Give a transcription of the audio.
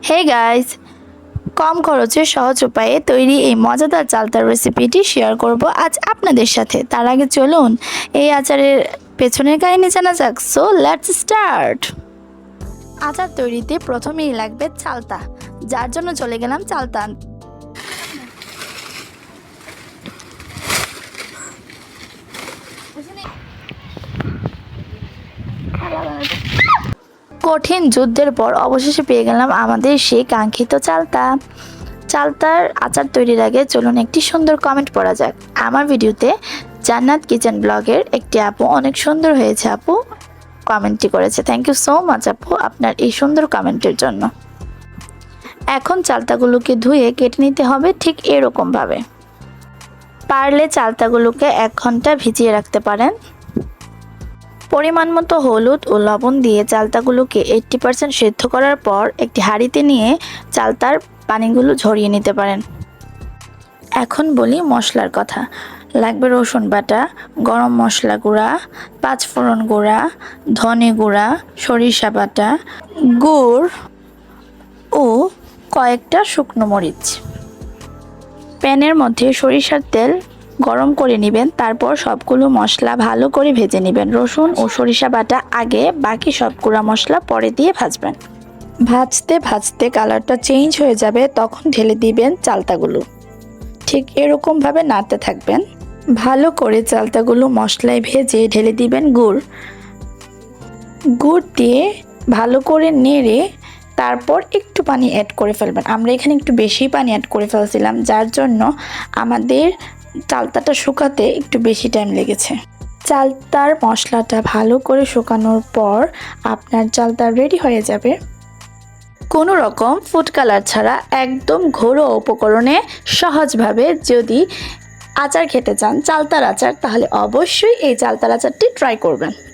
Hey guys, কম খরচে সহজ উপায়ে তৈরি এই মজাদার চালতার রেসিপিটি শেয়ার করব আজ আপনাদের সাথে। তার আগে চলুন এই আচারের পেছনের কাহিনী জানা যাক। So let's start. আচার তৈরিতে প্রথমেই লাগবে চালতা, যার জন্য চলে গেলাম চালতা আনতে। কঠিন যুদ্ধের পর অবশেষে পেয়ে গেলাম আমাদের সেই কাঙ্ক্ষিত চালতার আচার তৈরির আগে চলুন একটি সুন্দর কমেন্ট পড়া যাক। আমার ভিডিওতে জান্নাত কিচেন ব্লগের একটি আপু অনেক সুন্দর হয়েছে আপু কমেন্টটি করেছে। থ্যাংক ইউ সো মাচ আপু আপনার এই সুন্দর কমেন্টের জন্য। এখন চালতাগুলোকে ধুয়ে কেটে নিতে হবে ঠিক এরকমভাবে। পারলে চালতাগুলোকে 1 ঘন্টা ভিজিয়ে রাখতে পারেন। পরিমাণ মতো হলুদ ও লবণ দিয়ে চালতাগুলোকে 80% সেদ্ধ করার পর একটি হাঁড়িতে নিয়ে চালতার পানিগুলো ঝরিয়ে নিতে পারেন। এখন বলি মশলার কথা। লাগবে রসুন বাটা, গরম মশলা গুঁড়া, 5 ফোড়ন গুঁড়া, ধনে গুঁড়া, সরিষা বাটা, গুড় ও কয়েকটা শুকনো মরিচ। প্যানের মধ্যে সরিষার তেল গরম করে নেবেন, তারপর সবগুলো মশলা ভালো করে ভেজে নেবেন। রসুন ও সরিষা বাটা আগে, বাকি সব গুঁড়া মশলা পরে দিয়ে ভাজবেন। ভাজতে ভাজতে কালারটা চেঞ্জ হয়ে যাবে, তখন ঢেলে দিবেন চালতাগুলো। ঠিক এরকমভাবে নাড়তে থাকবেন। ভালো করে চালতাগুলো মশলায় ভেজে ঢেলে দিবেন গুড় দিয়ে ভালো করে নেড়ে তারপর একটু পানি অ্যাড করে ফেলবেন। আমরা এখানে একটু বেশি পানি অ্যাড করে ফেলছিলাম, যার জন্য আমাদের চালতাটা শুকাতে একটু বেশি টাইম লেগেছে। চালতার মশলাটা ভালো করে শুকানোর পর আপনার চালতা রেডি হয়ে যাবে। কোনো রকম ফুড কালার ছাড়া একদম ঘরোয়া উপকরণে সহজভাবে যদি আচার খেতে চান, চালতার আচার, তাহলে অবশ্যই এই চালতার আচারটি ট্রাই করবেন।